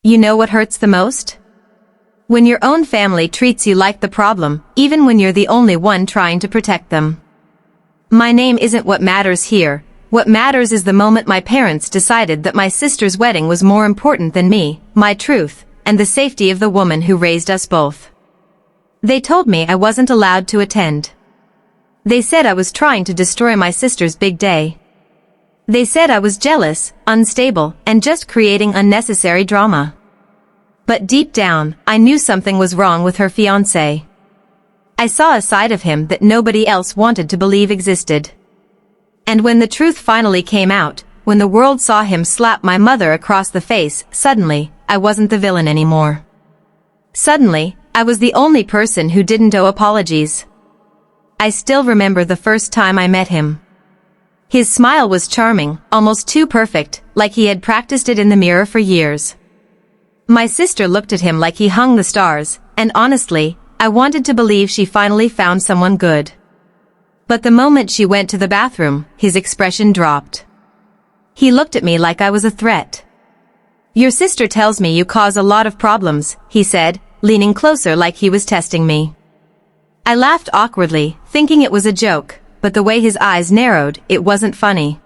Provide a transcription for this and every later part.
You know what hurts the most? When your own family treats you like the problem, even when you're the only one trying to protect them. My name isn't what matters here. What matters is the moment my parents decided that my sister's wedding was more important than me, my truth, and the safety of the woman who raised us both. They told me I wasn't allowed to attend. They said I was trying to destroy my sister's big day. They said I was jealous, unstable, and just creating unnecessary drama. But deep down, I knew something was wrong with her fiancé. I saw a side of him that nobody else wanted to believe existed. And when the truth finally came out, when the world saw him slap my mother across the face, suddenly, I wasn't the villain anymore. Suddenly, I was the only person who didn't owe apologies. I still remember the first time I met him. His smile was charming, almost too perfect, like he had practiced it in the mirror for years. My sister looked at him like he hung the stars, and honestly, I wanted to believe she finally found someone good. But the moment she went to the bathroom, his expression dropped. He looked at me like I was a threat. Your sister tells me you cause a lot of problems, he said, leaning closer like he was testing me. I laughed awkwardly, thinking it was a joke, but the way his eyes narrowed, it wasn't funny.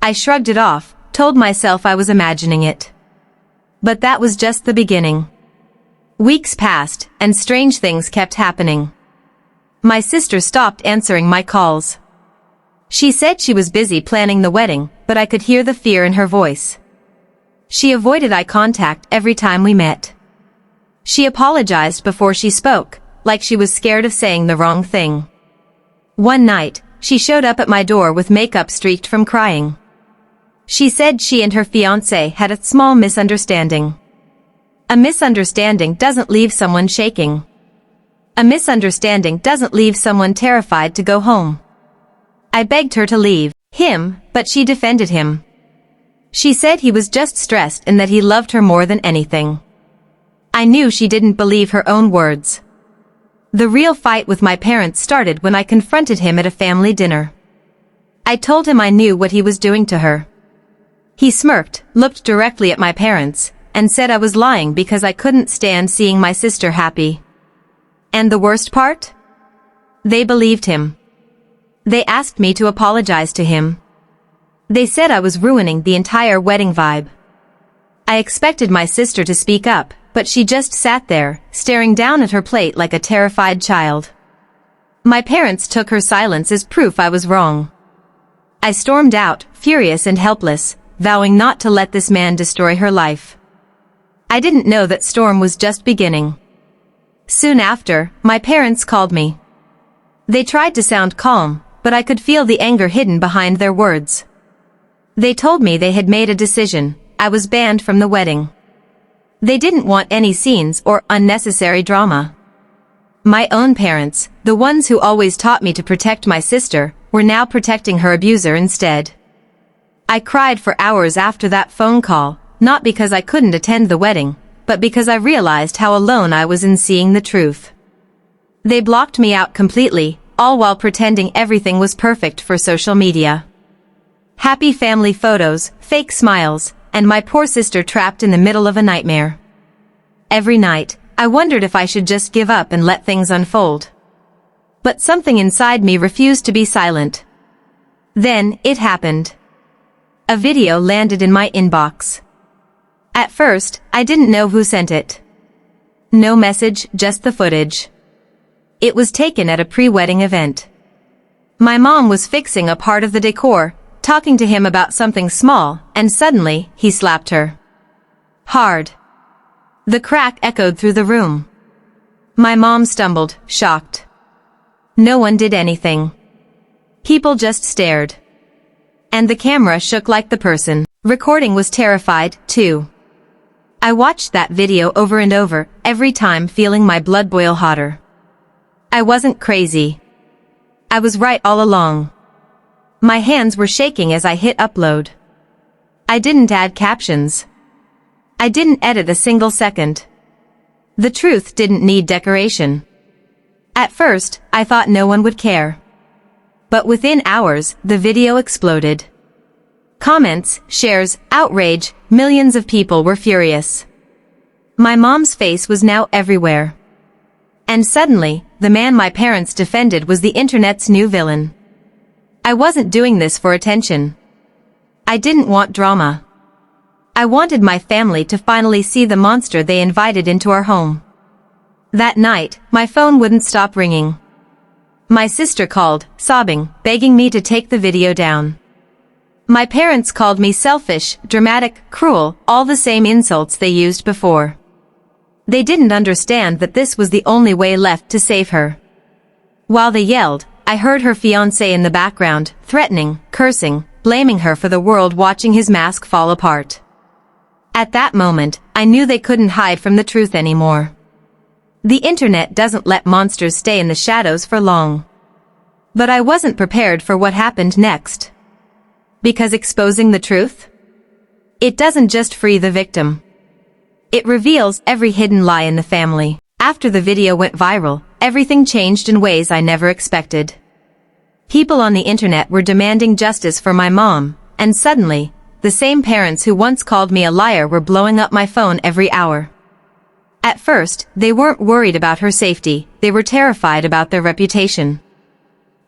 I shrugged it off, told myself I was imagining it. But that was just the beginning. Weeks passed, and strange things kept happening. My sister stopped answering my calls. She said she was busy planning the wedding, but I could hear the fear in her voice. She avoided eye contact every time we met. She apologized before she spoke, like she was scared of saying the wrong thing. One night, she showed up at my door with makeup streaked from crying. She said she and her fiancé had a small misunderstanding. A misunderstanding doesn't leave someone shaking. A misunderstanding doesn't leave someone terrified to go home. I begged her to leave him, but she defended him. She said he was just stressed and that he loved her more than anything. I knew she didn't believe her own words. The real fight with my parents started when I confronted him at a family dinner. I told him I knew what he was doing to her. He smirked, looked directly at my parents, and said I was lying because I couldn't stand seeing my sister happy. And the worst part? They believed him. They asked me to apologize to him. They said I was ruining the entire wedding vibe. I expected my sister to speak up, but she just sat there, staring down at her plate like a terrified child. My parents took her silence as proof I was wrong. I stormed out, furious and helpless, vowing not to let this man destroy her life. I didn't know that storm was just beginning. Soon after, my parents called me. They tried to sound calm, but I could feel the anger hidden behind their words. They told me they had made a decision. I was banned from the wedding. They didn't want any scenes or unnecessary drama. My own parents, the ones who always taught me to protect my sister, were now protecting her abuser instead. I cried for hours after that phone call, not because I couldn't attend the wedding, but because I realized how alone I was in seeing the truth. They blocked me out completely, all while pretending everything was perfect for social media. Happy family photos, fake smiles, and my poor sister trapped in the middle of a nightmare. Every night, I wondered if I should just give up and let things unfold. But something inside me refused to be silent. Then, it happened. A video landed in my inbox. At first, I didn't know who sent it. No message, just the footage. It was taken at a pre-wedding event. My mom was fixing a part of the decor, talking to him about something small, and suddenly, he slapped her. Hard. The crack echoed through the room. My mom stumbled, shocked. No one did anything. People just stared. And the camera shook like the person recording was terrified, too. I watched that video over and over, every time feeling my blood boil hotter. I wasn't crazy. I was right all along. My hands were shaking as I hit upload. I didn't add captions. I didn't edit a single second. The truth didn't need decoration. At first, I thought no one would care. But within hours, the video exploded. Comments, shares, outrage, millions of people were furious. My mom's face was now everywhere. And suddenly, the man my parents defended was the internet's new villain. I wasn't doing this for attention. I didn't want drama. I wanted my family to finally see the monster they invited into our home. That night, my phone wouldn't stop ringing. My sister called, sobbing, begging me to take the video down. My parents called me selfish, dramatic, cruel, all the same insults they used before. They didn't understand that this was the only way left to save her. While they yelled, I heard her fiancé in the background, threatening, cursing, blaming her for the world watching his mask fall apart. At that moment, I knew they couldn't hide from the truth anymore. The internet doesn't let monsters stay in the shadows for long. But I wasn't prepared for what happened next. Because exposing the truth? It doesn't just free the victim. It reveals every hidden lie in the family. After the video went viral, everything changed in ways I never expected. People on the internet were demanding justice for my mom, and suddenly, the same parents who once called me a liar were blowing up my phone every hour. At first, they weren't worried about her safety, they were terrified about their reputation.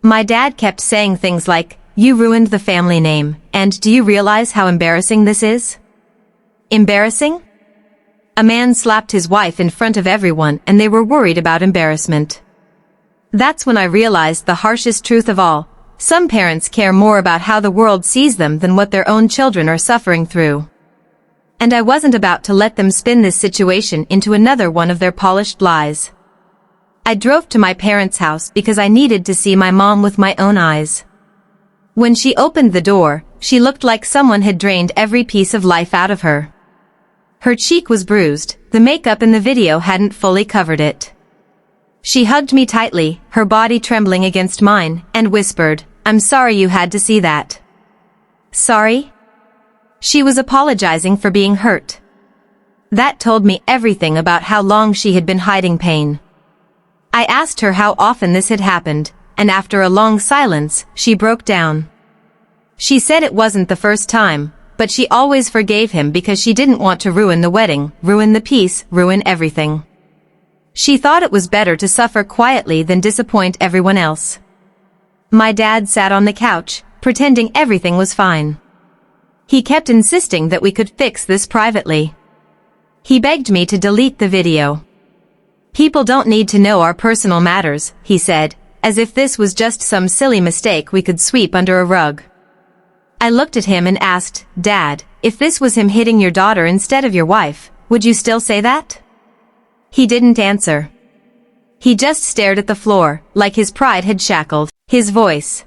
My dad kept saying things like, "You ruined the family name, and do you realize how embarrassing this is?" Embarrassing? A man slapped his wife in front of everyone and they were worried about embarrassment. That's when I realized the harshest truth of all. Some parents care more about how the world sees them than what their own children are suffering through. And I wasn't about to let them spin this situation into another one of their polished lies. I drove to my parents' house because I needed to see my mom with my own eyes. When she opened the door, she looked like someone had drained every piece of life out of her. Her cheek was bruised, the makeup in the video hadn't fully covered it. She hugged me tightly, her body trembling against mine, and whispered, "I'm sorry you had to see that." Sorry? She was apologizing for being hurt. That told me everything about how long she had been hiding pain. I asked her how often this had happened, and after a long silence, she broke down. She said it wasn't the first time, but she always forgave him because she didn't want to ruin the wedding, ruin the peace, ruin everything. She thought it was better to suffer quietly than disappoint everyone else. My dad sat on the couch, pretending everything was fine. He kept insisting that we could fix this privately. He begged me to delete the video. "People don't need to know our personal matters," he said, as if this was just some silly mistake we could sweep under a rug. I looked at him and asked, "Dad, if this was him hitting your daughter instead of your wife, would you still say that?" He didn't answer. He just stared at the floor, like his pride had shackled his voice.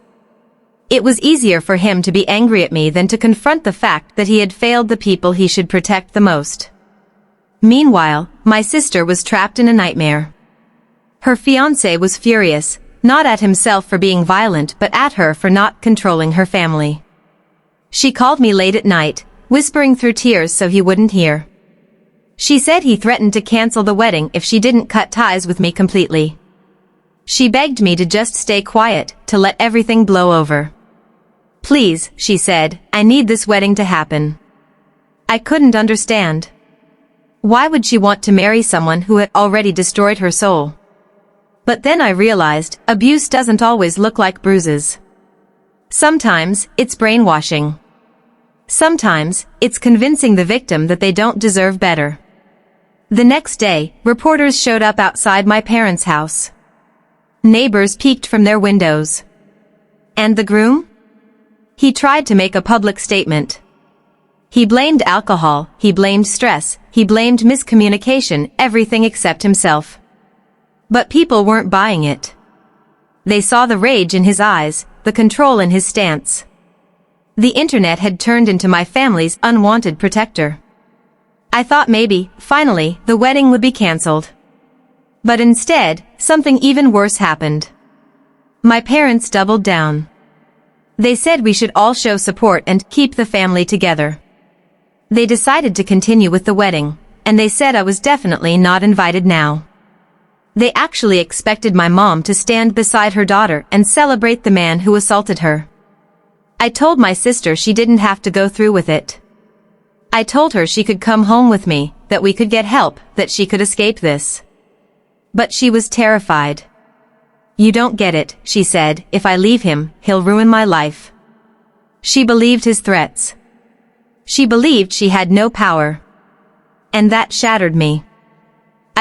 It was easier for him to be angry at me than to confront the fact that he had failed the people he should protect the most. Meanwhile, my sister was trapped in a nightmare. Her fiancé was furious, not at himself for being violent but at her for not controlling her family. She called me late at night, whispering through tears so he wouldn't hear. She said he threatened to cancel the wedding if she didn't cut ties with me completely. She begged me to just stay quiet, to let everything blow over. "Please," she said, "I need this wedding to happen." I couldn't understand. Why would she want to marry someone who had already destroyed her soul? But then I realized, abuse doesn't always look like bruises. Sometimes, it's brainwashing. Sometimes, it's convincing the victim that they don't deserve better. The next day, reporters showed up outside my parents' house. Neighbors peeked from their windows. And the groom? He tried to make a public statement. He blamed alcohol, he blamed stress, he blamed miscommunication, everything except himself. But people weren't buying it. They saw the rage in his eyes, the control in his stance. The internet had turned into my family's unwanted protector. I thought maybe, finally, the wedding would be cancelled. But instead, something even worse happened. My parents doubled down. They said we should all show support and keep the family together. They decided to continue with the wedding, and they said I was definitely not invited now. They actually expected my mom to stand beside her daughter and celebrate the man who assaulted her. I told my sister she didn't have to go through with it. I told her she could come home with me, that we could get help, that she could escape this. But she was terrified. "You don't get it," she said, "if I leave him, he'll ruin my life." She believed his threats. She believed she had no power. And that shattered me.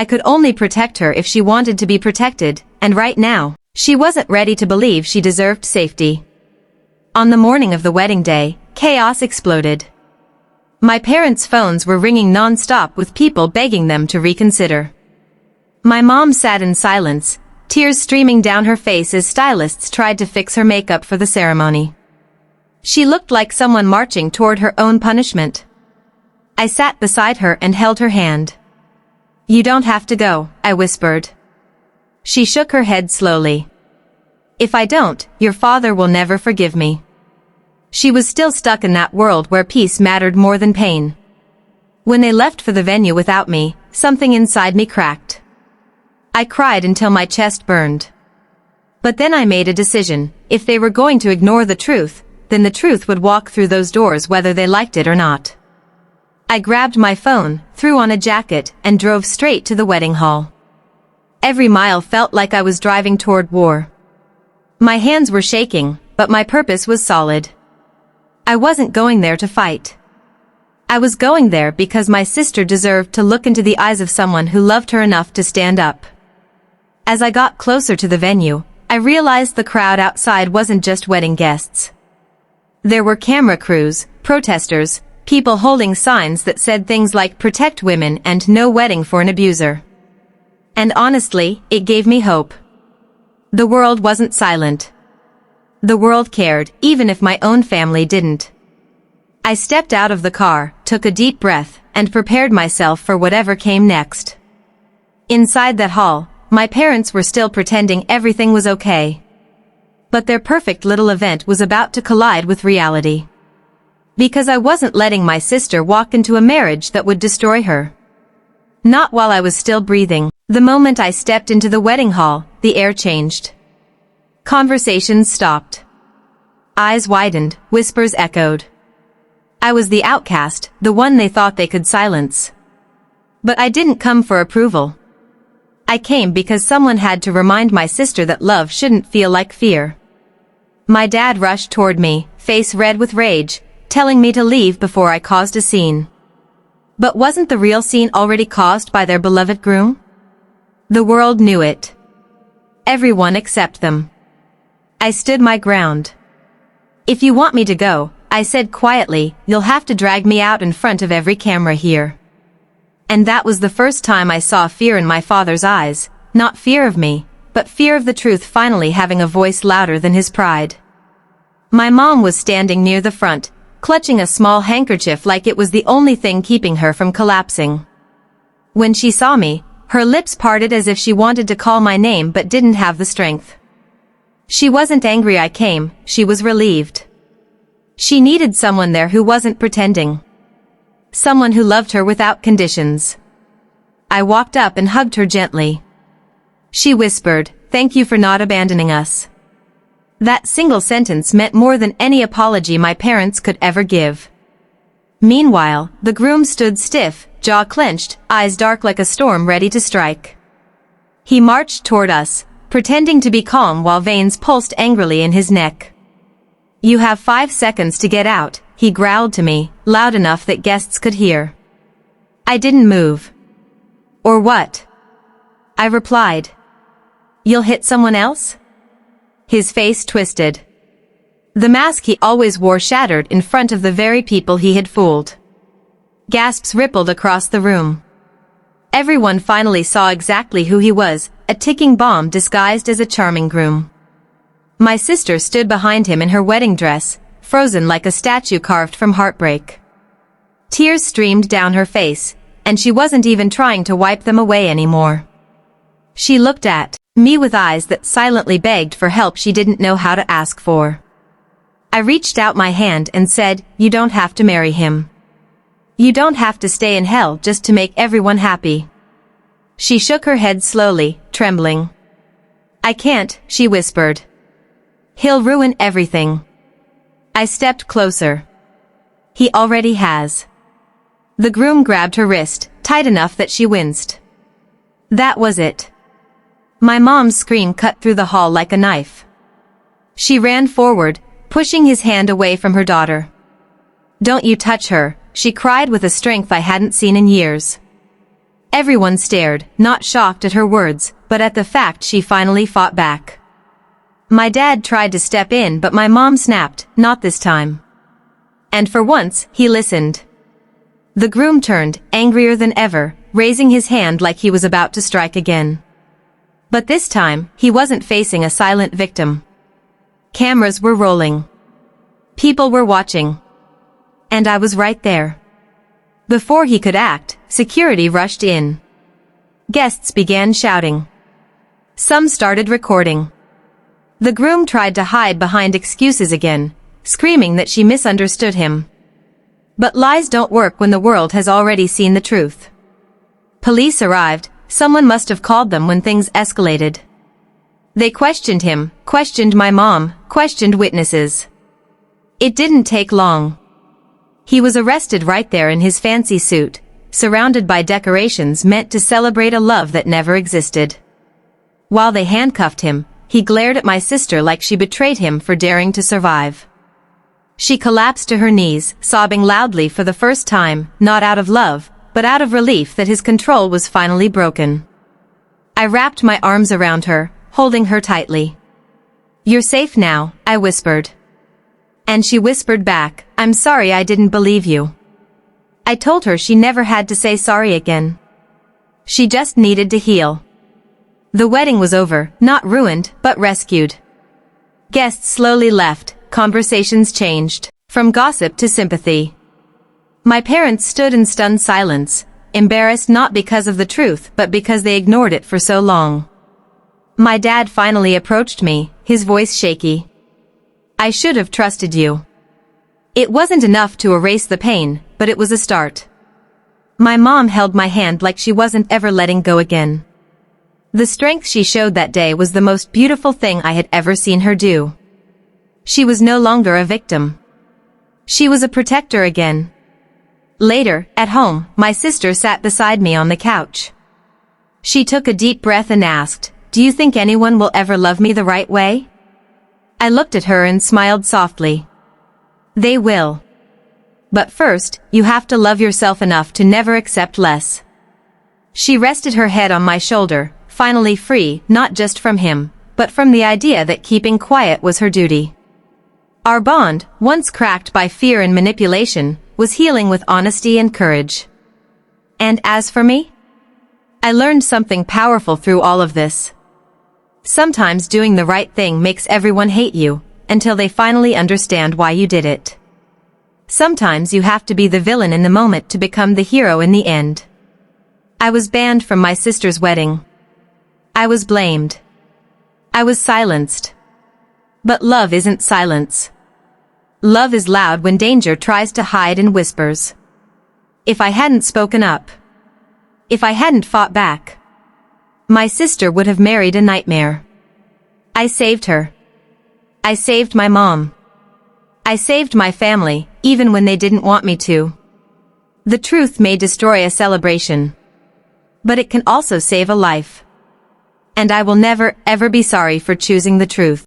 I could only protect her if she wanted to be protected, and right now, she wasn't ready to believe she deserved safety. On the morning of the wedding day, chaos exploded. My parents' phones were ringing non-stop with people begging them to reconsider. My mom sat in silence, tears streaming down her face as stylists tried to fix her makeup for the ceremony. She looked like someone marching toward her own punishment. I sat beside her and held her hand. "You don't have to go," I whispered. She shook her head slowly. "If I don't, your father will never forgive me." She was still stuck in that world where peace mattered more than pain. When they left for the venue without me, something inside me cracked. I cried until my chest burned. But then I made a decision. If they were going to ignore the truth, then the truth would walk through those doors whether they liked it or not. I grabbed my phone, threw on a jacket, and drove straight to the wedding hall. Every mile felt like I was driving toward war. My hands were shaking, but my purpose was solid. I wasn't going there to fight. I was going there because my sister deserved to look into the eyes of someone who loved her enough to stand up. As I got closer to the venue, I realized the crowd outside wasn't just wedding guests. There were camera crews, protesters, people holding signs that said things like "Protect women" and "No wedding for an abuser." And honestly, it gave me hope. The world wasn't silent. The world cared, even if my own family didn't. I stepped out of the car, took a deep breath, and prepared myself for whatever came next. Inside that hall, my parents were still pretending everything was okay. But their perfect little event was about to collide with reality. Because I wasn't letting my sister walk into a marriage that would destroy her. Not while I was still breathing. The moment I stepped into the wedding hall, the air changed. Conversations stopped. Eyes widened, whispers echoed. I was the outcast, the one they thought they could silence. But I didn't come for approval. I came because someone had to remind my sister that love shouldn't feel like fear. My dad rushed toward me, face red with rage, telling me to leave before I caused a scene. But wasn't the real scene already caused by their beloved groom? The world knew it. Everyone except them. I stood my ground. "If you want me to go," I said quietly, "you'll have to drag me out in front of every camera here." And that was the first time I saw fear in my father's eyes, not fear of me, but fear of the truth finally having a voice louder than his pride. My mom was standing near the front, clutching a small handkerchief like it was the only thing keeping her from collapsing. When she saw me, her lips parted as if she wanted to call my name but didn't have the strength. She wasn't angry I came, she was relieved. She needed someone there who wasn't pretending. Someone who loved her without conditions. I walked up and hugged her gently. She whispered, "Thank you for not abandoning us." That single sentence meant more than any apology my parents could ever give. Meanwhile, the groom stood stiff, jaw clenched, eyes dark like a storm ready to strike. He marched toward us, pretending to be calm while veins pulsed angrily in his neck. "You have 5 seconds to get out," he growled to me, loud enough that guests could hear. I didn't move. "Or what?" I replied. "You'll hit someone else?" His face twisted. The mask he always wore shattered in front of the very people he had fooled. Gasps rippled across the room. Everyone finally saw exactly who he was, a ticking bomb disguised as a charming groom. My sister stood behind him in her wedding dress, frozen like a statue carved from heartbreak. Tears streamed down her face, and she wasn't even trying to wipe them away anymore. She looked at me with eyes that silently begged for help she didn't know how to ask for. I reached out my hand and said, "You don't have to marry him. You don't have to stay in hell just to make everyone happy." She shook her head slowly, trembling. "I can't," she whispered. "He'll ruin everything." I stepped closer. "He already has." The groom grabbed her wrist, tight enough that she winced. That was it. My mom's scream cut through the hall like a knife. She ran forward, pushing his hand away from her daughter. "Don't you touch her," she cried with a strength I hadn't seen in years. Everyone stared, not shocked at her words, but at the fact she finally fought back. My dad tried to step in, but my mom snapped, "Not this time." And for once, he listened. The groom turned, angrier than ever, raising his hand like he was about to strike again. But this time, he wasn't facing a silent victim. Cameras were rolling. People were watching. And I was right there. Before he could act, security rushed in. Guests began shouting. Some started recording. The groom tried to hide behind excuses again, screaming that she misunderstood him. But lies don't work when the world has already seen the truth. Police arrived. Someone must have called them when things escalated. They questioned him, questioned my mom, questioned witnesses. It didn't take long. He was arrested right there in his fancy suit, surrounded by decorations meant to celebrate a love that never existed. While they handcuffed him, he glared at my sister like she betrayed him for daring to survive. She collapsed to her knees, sobbing loudly for the first time, not out of love, but out of relief that his control was finally broken. I wrapped my arms around her, holding her tightly. "You're safe now," I whispered. And she whispered back, "I'm sorry I didn't believe you." I told her she never had to say sorry again. She just needed to heal. The wedding was over, not ruined, but rescued. Guests slowly left, conversations changed, from gossip to sympathy. My parents stood in stunned silence, embarrassed not because of the truth but because they ignored it for so long. My dad finally approached me, his voice shaky. "I should have trusted you." It wasn't enough to erase the pain, but it was a start. My mom held my hand like she wasn't ever letting go again. The strength she showed that day was the most beautiful thing I had ever seen her do. She was no longer a victim. She was a protector again. Later, at home, my sister sat beside me on the couch. She took a deep breath and asked, "Do you think anyone will ever love me the right way?" I looked at her and smiled softly. "They will. But first, you have to love yourself enough to never accept less." She rested her head on my shoulder, finally free, not just from him, but from the idea that keeping quiet was her duty. Our bond, once cracked by fear and manipulation, was healing with honesty and courage. And as for me? I learned something powerful through all of this. Sometimes doing the right thing makes everyone hate you, until they finally understand why you did it. Sometimes you have to be the villain in the moment to become the hero in the end. I was banned from my sister's wedding. I was blamed. I was silenced. But love isn't silence. Love is loud when danger tries to hide in whispers. If I hadn't spoken up, if I hadn't fought back, my sister would have married a nightmare. I saved her. I saved my mom. I saved my family, even when they didn't want me to. The truth may destroy a celebration, but it can also save a life. And I will never, ever be sorry for choosing the truth.